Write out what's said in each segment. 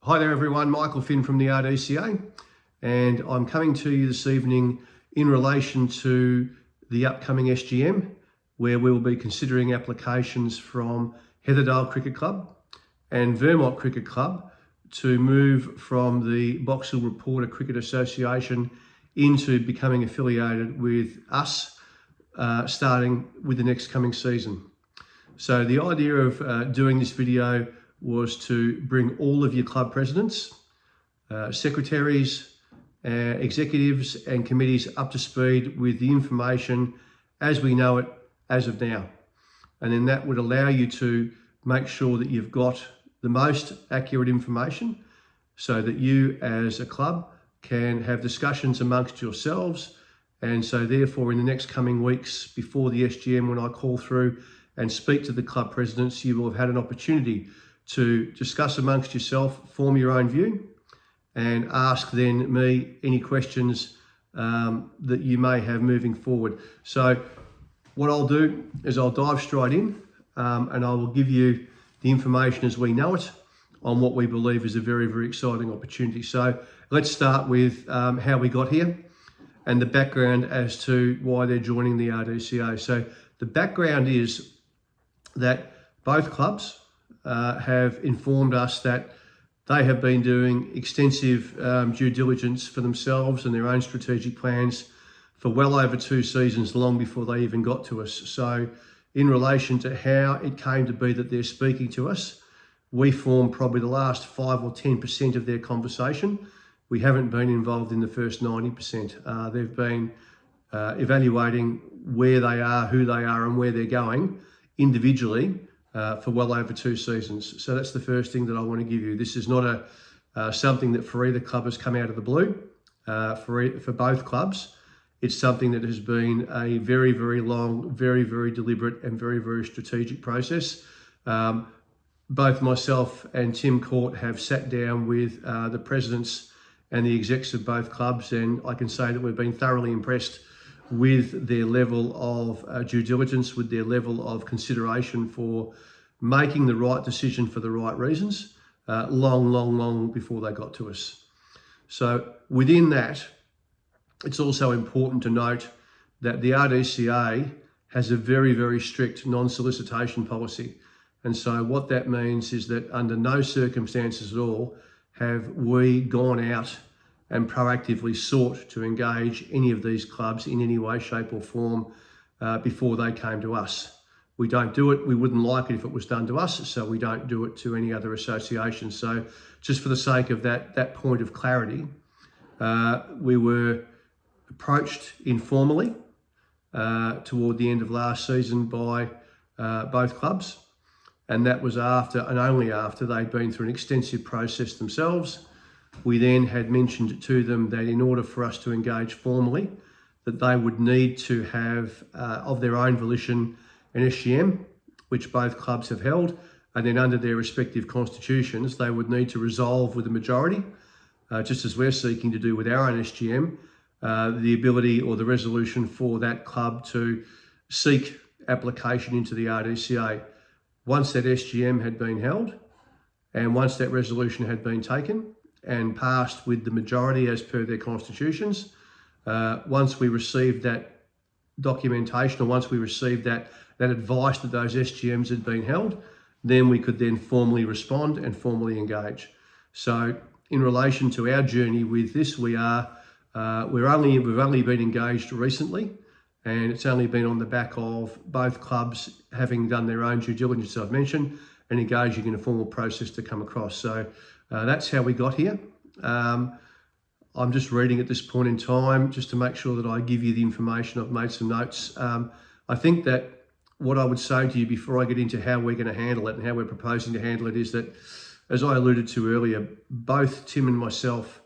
Hi there everyone, Michael Finn from the RDCA, and I'm coming to you this evening in relation to the upcoming SGM, where we will be considering applications from Heatherdale Cricket Club and Vermont Cricket Club to move from the Box Hill Reporter Cricket Association into becoming affiliated with us, starting with the next coming season. So the idea of doing this video was to bring all of your club presidents, secretaries, executives and committees up to speed with the information as we know it as of now. And then that would allow you to make sure that you've got the most accurate information so that you as a club can have discussions amongst yourselves. And so therefore in the next coming weeks before the SGM, when I call through and speak to the club presidents, you will have had an opportunity to discuss amongst yourself, form your own view, and ask then me any questions that you may have moving forward. So what I'll do is I'll dive straight in and I will give you the information as we know it on what we believe is a very, very exciting opportunity. So let's start with how we got here and the background as to why they're joining the RDCA. So the background is that both clubs have informed us that they have been doing extensive due diligence for themselves and their own strategic plans for well over 2 seasons, long before they even got to us. So in relation to how it came to be that they're speaking to us, we formed probably the last 5 or 10% of their conversation. We haven't been involved in the first 90%. They've been evaluating where they are, who they are and where they're going individually for well over 2 seasons. So that's the first thing that I want to give you. This is not something that for either club has come out of the blue. For both clubs, it's something that has been a very, very long, very, very deliberate and very, very strategic process. Both myself and Tim Court have sat down with the presidents and the execs of both clubs, and I can say that we've been thoroughly impressed with their level of due diligence, with their level of consideration for making the right decision for the right reasons, long before they got to us. So within that, it's also important to note that the RDCA has a very, very strict non-solicitation policy. And so what that means is that under no circumstances at all have we gone out and proactively sought to engage any of these clubs in any way, shape or form before they came to us. We don't do it. We wouldn't like it if it was done to us, so we don't do it to any other association. So just for the sake of that point of clarity, we were approached informally toward the end of last season by both clubs. And that was after and only after they'd been through an extensive process themselves. We then had mentioned to them that in order for us to engage formally, that they would need to have, of their own volition, an SGM, which both clubs have held, and then under their respective constitutions, they would need to resolve with a majority, just as we're seeking to do with our own SGM, the ability or the resolution for that club to seek application into the RDCA. Once that SGM had been held, and once that resolution had been taken and passed with the majority as per their constitutions, once we received that documentation, or once we received that advice that those SGMs had been held, then we could then formally respond and formally engage. So in relation to our journey with this, we've only been engaged recently, and it's only been on the back of both clubs having done their own due diligence, I've mentioned, and engaging in a formal process to come across. So that's how we got here. I'm just reading at this point in time, just to make sure that I give you the information. I've made some notes. I think that what I would say to you before I get into how we're going to handle it and how we're proposing to handle it is that, as I alluded to earlier, both Tim and myself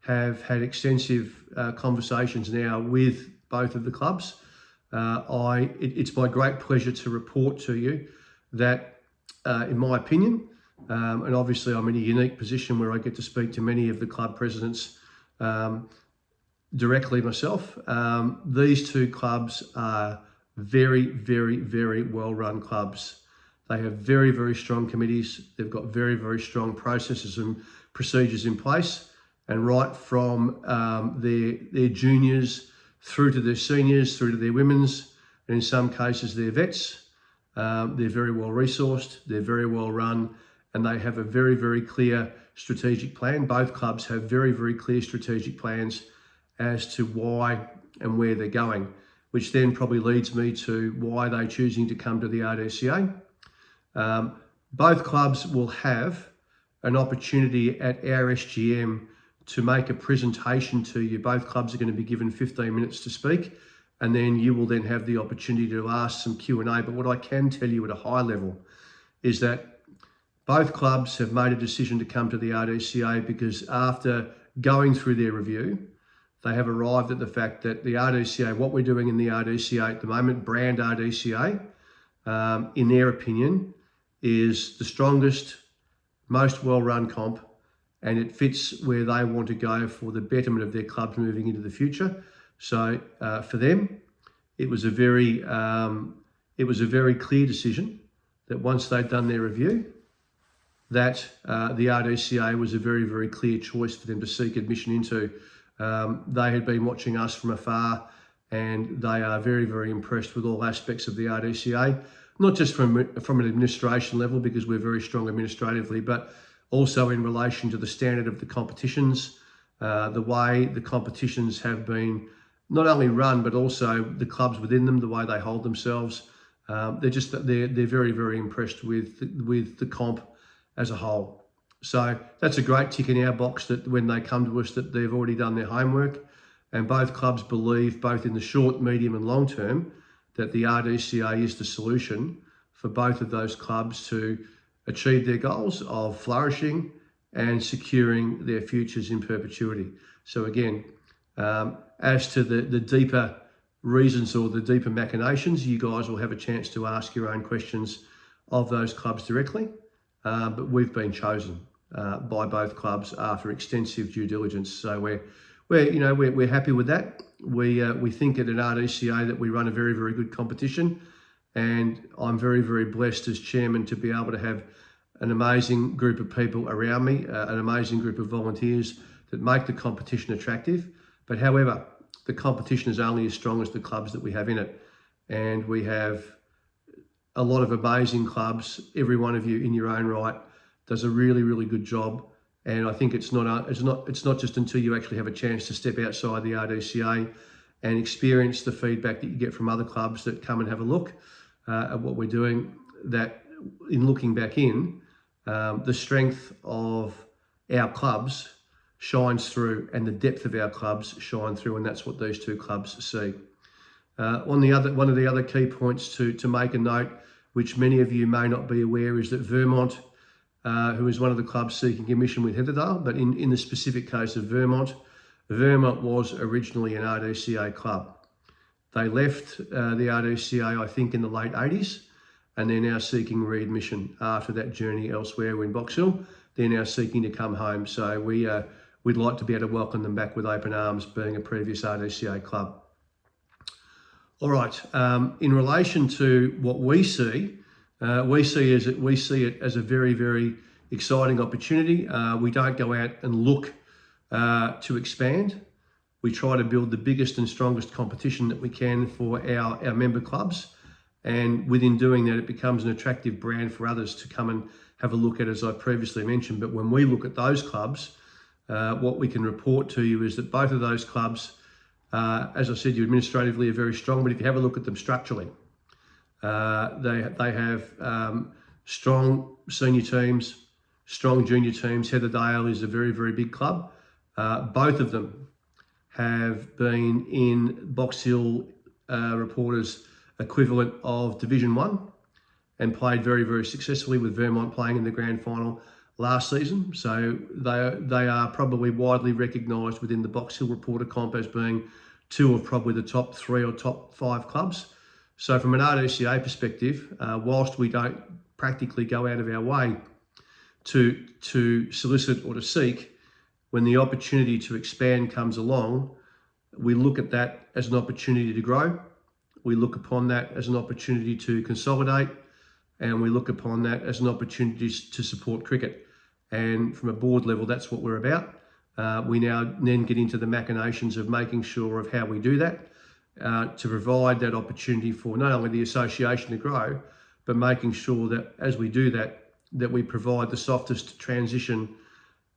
have had extensive conversations now with both of the clubs. It's my great pleasure to report to you that, in my opinion, and obviously I'm in a unique position where I get to speak to many of the club presidents directly myself. These two clubs are very, very, very well-run clubs. They have very, very strong committees. They've got very, very strong processes and procedures in place. And right from their juniors through to their seniors, through to their women's, and in some cases their vets, they're very well resourced, they're very well run, and they have a very, very clear strategic plan. Both clubs have very, very clear strategic plans as to why and where they're going, which then probably leads me to why they're choosing to come to the RDCA. Both clubs will have an opportunity at our SGM to make a presentation to you. Both clubs are going to be given 15 minutes to speak, and then you will then have the opportunity to ask some Q&A. But what I can tell you at a high level is that both clubs have made a decision to come to the RDCA because after going through their review, they have arrived at the fact that the RDCA, what we're doing in the RDCA at the moment, brand RDCA, in their opinion, is the strongest, most well-run comp, and it fits where they want to go for the betterment of their clubs moving into the future. So for them, it was a very clear decision that once they'd done their review, that the RDCA was a very, very clear choice for them to seek admission into. They had been watching us from afar, and they are very, very impressed with all aspects of the RDCA, not just from an administration level, because we're very strong administratively, but also in relation to the standard of the competitions, the way the competitions have been not only run, but also the clubs within them, the way they hold themselves. They're very, very impressed with the comp as a whole. So that's a great tick in our box that when they come to us that they've already done their homework, and both clubs believe, both in the short, medium and long term, that the RDCA is the solution for both of those clubs to achieve their goals of flourishing and securing their futures in perpetuity. So again, as to the deeper reasons or the deeper machinations, you guys will have a chance to ask your own questions of those clubs directly. But we've been chosen by both clubs after extensive due diligence. So we're happy with that. We think at an RDCA that we run a very, very good competition, and I'm very, very blessed as chairman to be able to have an amazing group of people around me, an amazing group of volunteers that make the competition attractive. But however, the competition is only as strong as the clubs that we have in it, and we have a lot of amazing clubs. Every one of you in your own right does a really, really good job. And I think it's not just until you actually have a chance to step outside the RDCA and experience the feedback that you get from other clubs that come and have a look at what we're doing, that in looking back in, the strength of our clubs shines through, and the depth of our clubs shine through, and that's what these two clubs see. One of the other key points to make a note, which many of you may not be aware, is that Vermont, who is one of the clubs seeking admission with Heatherdale, but in the specific case of Vermont was originally an RDCA club. They left the RDCA, I think, in the late 80s, and they're now seeking readmission after that journey elsewhere in Box Hill. They're now seeking to come home. So we'd like to be able to welcome them back with open arms, being a previous RDCA club. All right, in relation to what we see it as a very, very exciting opportunity. We don't go out and look to expand. We try to build the biggest and strongest competition that we can for our member clubs. And within doing that, it becomes an attractive brand for others to come and have a look at, as I previously mentioned. But when we look at those clubs, what we can report to you is that both of those clubs, as I said, you administratively are very strong, but if you have a look at them structurally, they have strong senior teams, strong junior teams. Heatherdale is a very, very big club. Both of them have been in Box Hill Reporters' equivalent of Division 1 and played very, very successfully, with Vermont playing in the grand final last season. So they are probably widely recognised within the Box Hill Reporter comp as being two of probably the top 3 or top 5 clubs. So from an RDCA perspective, whilst we don't practically go out of our way to solicit or to seek, when the opportunity to expand comes along, we look at that as an opportunity to grow. We look upon that as an opportunity to consolidate. and we look upon that as an opportunity to support cricket. And from a board level, that's what we're about. We now then get into the machinations of making sure of how we do that, to provide that opportunity for not only the association to grow, but making sure that as we do that, that we provide the softest transition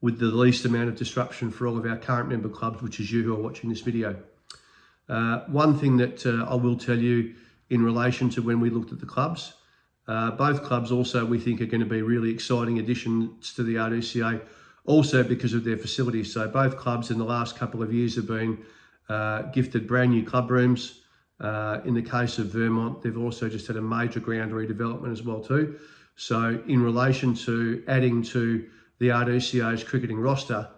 with the least amount of disruption for all of our current member clubs, which is you who are watching this video. One thing that I will tell you in relation to when we looked at the clubs, both clubs also we think are going to be really exciting additions to the RDCA, also because of their facilities. So both clubs in the last couple of years have been gifted brand new club rooms. In the case of Vermont, they've also just had a major ground redevelopment as well too. So in relation to adding to the RDCA's cricketing roster,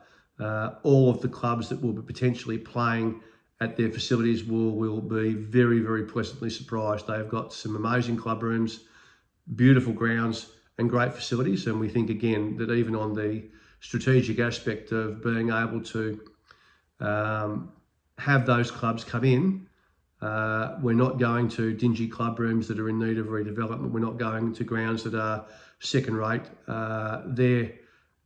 all of the clubs that will be potentially playing at their facilities will be very, very pleasantly surprised. They've got some amazing club rooms, beautiful grounds and great facilities. And we think again that even on the strategic aspect of being able to have those clubs come in, we're not going to dingy club rooms that are in need of redevelopment. We're not going to grounds that are second rate.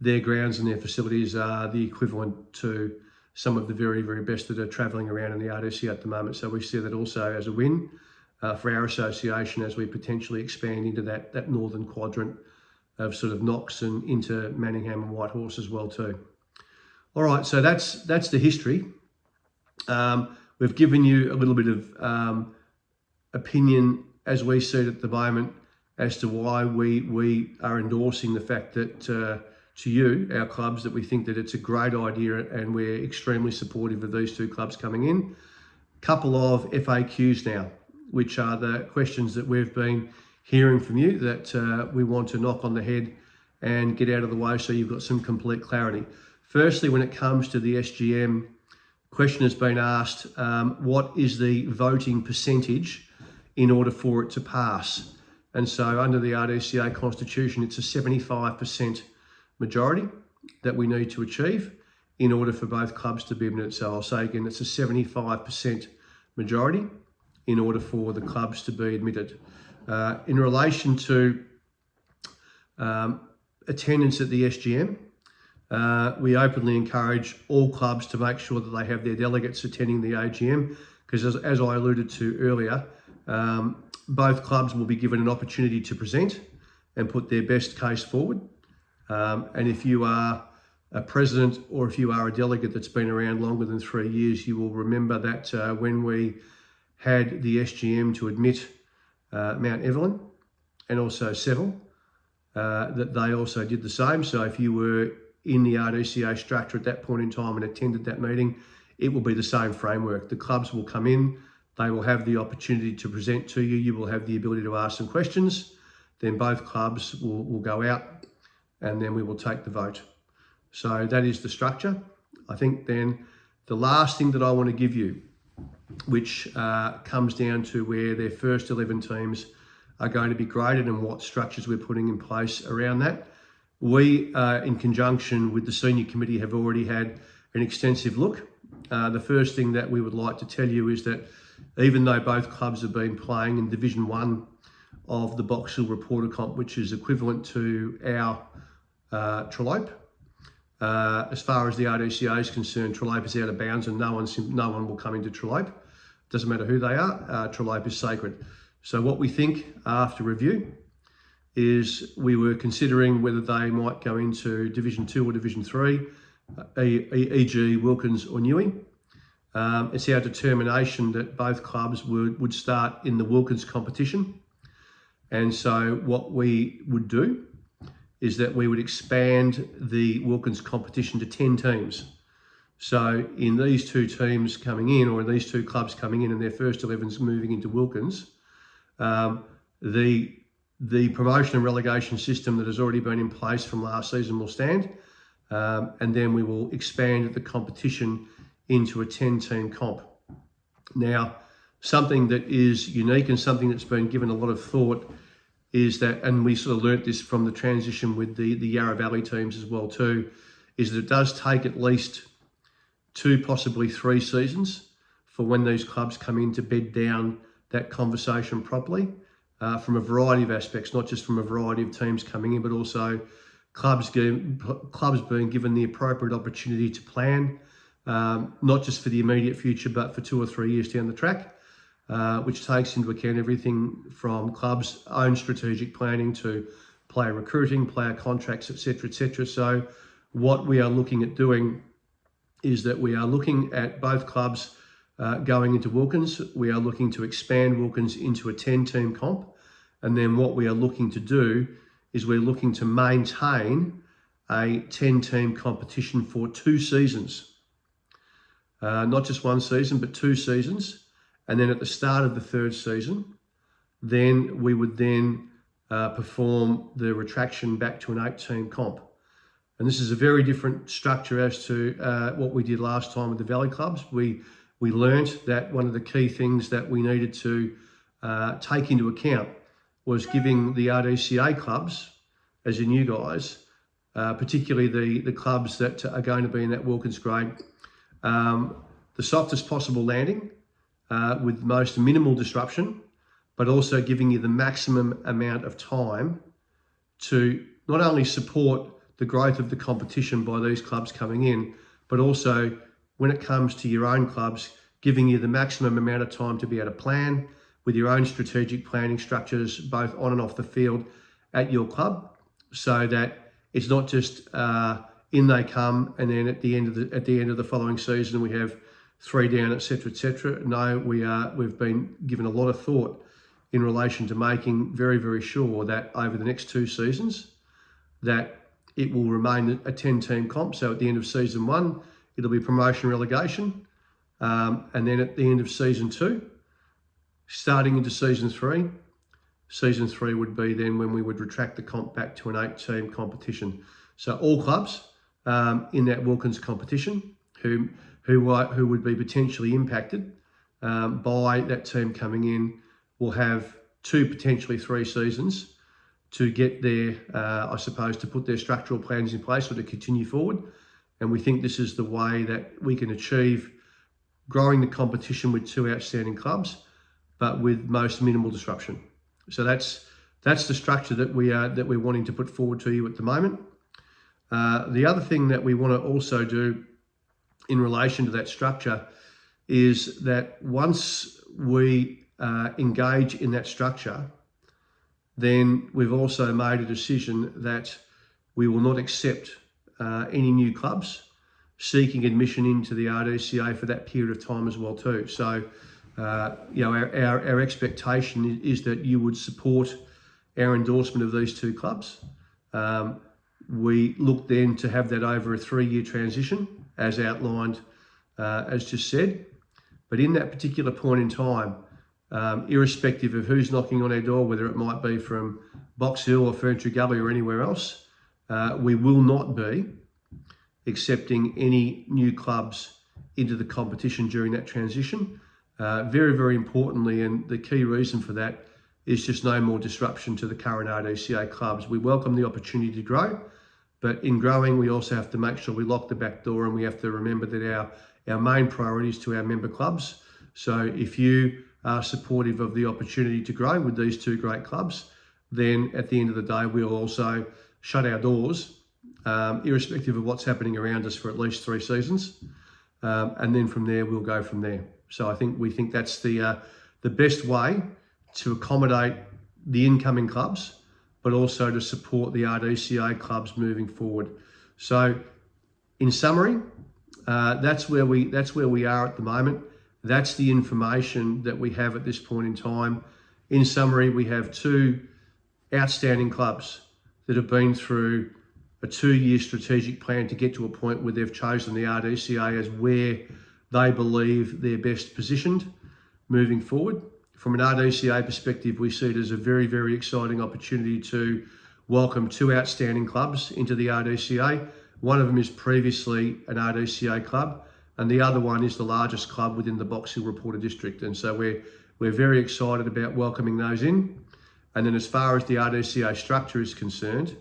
Their grounds and their facilities are the equivalent to some of the very, very best that are travelling around in the RDCA at the moment. So we see that also as a win for our association as we potentially expand into that northern quadrant of sort of Knox and into Manningham and Whitehorse as well too. All right, so that's the history. We've given you a little bit of opinion as we see it at the moment as to why we are endorsing the fact that to you, our clubs, that we think that it's a great idea and we're extremely supportive of these two clubs coming in. Couple of FAQs now, which are the questions that we've been hearing from you that we want to knock on the head and get out of the way so you've got some complete clarity. Firstly, when it comes to the SGM, question has been asked, what is the voting percentage in order for it to pass? And so under the RDCA Constitution, it's a 75% majority that we need to achieve in order for both clubs to be admitted. So I'll say again, it's a 75% majority in order for the clubs to be admitted. In relation to attendance at the SGM, we openly encourage all clubs to make sure that they have their delegates attending the AGM, because as I alluded to earlier, both clubs will be given an opportunity to present and put their best case forward. And if you are a president or if you are a delegate that's been around longer than 3 years, you will remember that when we had the SGM to admit Mount Evelyn and also Seville, that they also did the same. So if you were in the RDCA structure at that point in time and attended that meeting, it will be the same framework. The clubs will come in, they will have the opportunity to present to you, you will have the ability to ask some questions, then both clubs will go out and then we will take the vote. So that is the structure. I think then the last thing that I want to give you, which comes down to where their first 11 teams are going to be graded and what structures we're putting in place around that. We, in conjunction with the senior committee, have already had an extensive look. The first thing that we would like to tell you is that even though both clubs have been playing in Division 1 of the Box Hill Reporter Comp, which is equivalent to our Trellope, as far as the RDCA is concerned, Trellope is out of bounds and no one will come into Trellope. Doesn't matter who they are, Trellope is sacred. So what we think after review is we were considering whether they might go into Division 2 or Division 3, e.g. Wilkins or Newey. It's our determination that both clubs would start in the Wilkins competition. And so what we would do is that we would expand the Wilkins competition to 10 teams. So in these two teams coming in, or in these two clubs coming in and their first 11s moving into Wilkins, the promotion and relegation system that has already been in place from last season will stand. And then we will expand the competition into a 10-team comp. Now, something that is unique and something that's been given a lot of thought is that, and we sort of learnt this from the transition with the Yarra Valley teams as well too, is that it does take at least 2, possibly 3 seasons for when these clubs come in to bed down that conversation properly. from a variety of aspects, not just from a variety of teams coming in, but also clubs being given the appropriate opportunity to plan, not just for the immediate future, but for 2 or 3 years down the track, which takes into account everything from clubs' own strategic planning to player recruiting, player contracts, etc., etc. So what we are looking at doing is that we are looking at both clubs going into Wilkins. We are looking to expand Wilkins into a 10-team comp. And then what we are looking to do is we're looking to maintain a 10-team competition for 2 seasons. Not just 1 season, but 2 seasons. And then at the start of the 3rd season, then we would then perform the retraction back to an 8-team comp. And this is a very different structure as to what we did last time with the Valley clubs. We learnt that one of the key things that we needed to take into account was giving the RDCA clubs, as in you guys, particularly the clubs that are going to be in that Wilkins grade, the softest possible landing with most minimal disruption, but also giving you the maximum amount of time to not only support the growth of the competition by these clubs coming in, but also when it comes to your own clubs, giving you the maximum amount of time to be able to plan with your own strategic planning structures, both on and off the field at your club, so that it's not just in they come and then at the end of the following season we have 3 down, etc., etc. No, we've been given a lot of thought in relation to making very, very sure that over the next 2 seasons that it will remain a 10-team comp. So at the end of season 1, it'll be promotion relegation. And then at the end of season 2, starting into season 3 would be then when we would retract the comp back to an 8-team competition. So all clubs in that Wilkins competition who would be potentially impacted by that team coming in will have 2, potentially 3 seasons to get their, I suppose, to put their structural plans in place or to continue forward. And we think this is the way that we can achieve growing the competition with 2 outstanding clubs, but with most minimal disruption. So that's the structure that we're wanting to put forward to you at the moment. The other thing that we want to also do in relation to that structure is that once we engage in that structure, then we've also made a decision that we will not accept any new clubs seeking admission into the RDCA for that period of time as well too. So, our expectation is that you would support our endorsement of these 2 clubs. We look then to have that over a 3-year transition, as outlined, as just said. But in that particular point in time, irrespective of who's knocking on our door, whether it might be from Box Hill or Ferntree Gully or anywhere else, we will not be accepting any new clubs into the competition during that transition. Very, very importantly, and the key reason for that is just no more disruption to the current RDCA clubs. We welcome the opportunity to grow, but in growing, we also have to make sure we lock the back door, and we have to remember that our main priority is to our member clubs. So if you are supportive of the opportunity to grow with these 2 great clubs, then at the end of the day, we'll also shut our doors, irrespective of what's happening around us for at least 3 seasons. And then from there, we'll go from there. So we think that's the best way to accommodate the incoming clubs, but also to support the RDCA clubs moving forward. So in summary, that's where we are at the moment. That's the information that we have at this point in time. In summary, we have 2 outstanding clubs that have been through a 2-year strategic plan to get to a point where they've chosen the RDCA as where they believe they're best positioned moving forward. From an RDCA perspective, we see it as a very, very exciting opportunity to welcome 2 outstanding clubs into the RDCA. One of them is previously an RDCA club, and the other one is the largest club within the Box Hill Reporter District. And so we're very excited about welcoming those in. And then as far as the RDCA structure is concerned,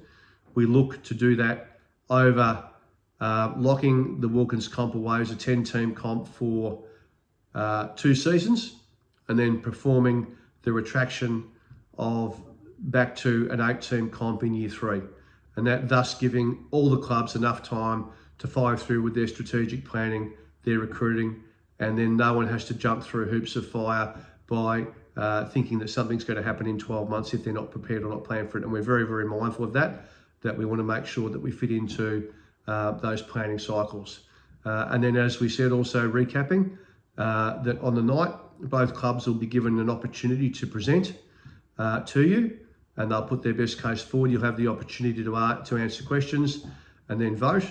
we look to do that over locking the Wilkins comp away as a 10-team comp for 2 seasons, and then performing the retraction of back to an 8-team comp in year 3, and that thus giving all the clubs enough time to follow through with their strategic planning, their recruiting, and then no one has to jump through hoops of fire by thinking that something's going to happen in 12 months if they're not prepared or not planned for it. And we're very, very mindful of that we want to make sure that we fit into those planning cycles. And then, as we said, also recapping, that on the night, both clubs will be given an opportunity to present to you, and they'll put their best case forward. You'll have the opportunity to answer questions and then vote.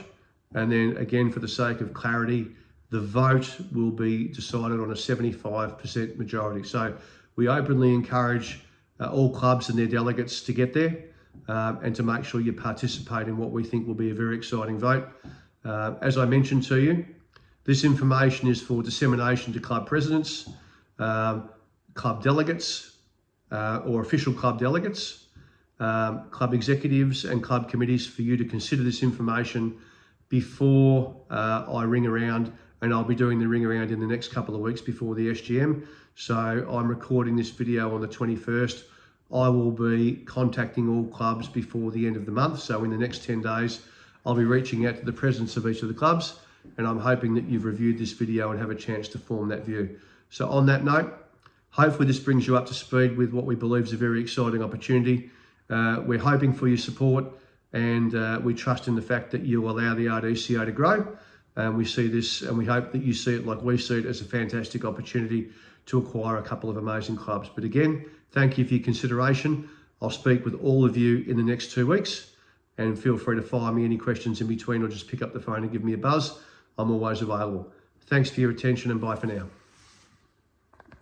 And then again, for the sake of clarity, the vote will be decided on a 75% majority. So we openly encourage all clubs and their delegates to get there and to make sure you participate in what we think will be a very exciting vote. As I mentioned to you, this information is for dissemination to club presidents, club delegates, or official club delegates, club executives and club committees, for you to consider this information before I ring around, and I'll be doing the ring around in the next couple of weeks before the SGM. So I'm recording this video on the 21st. I will be contacting all clubs before the end of the month. So in the next 10 days, I'll be reaching out to the presidents of each of the clubs, and I'm hoping that you've reviewed this video and have a chance to form that view. So on that note, hopefully this brings you up to speed with what we believe is a very exciting opportunity. We're hoping for your support, and we trust in the fact that you'll allow the RDCA to grow. We see this, and we hope that you see it like we see it, as a fantastic opportunity to acquire a couple of amazing clubs. But again, thank you for your consideration. I'll speak with all of you in the next 2 weeks, and feel free to fire me any questions in between, or just pick up the phone and give me a buzz. I'm always available. Thanks for your attention, and bye for now.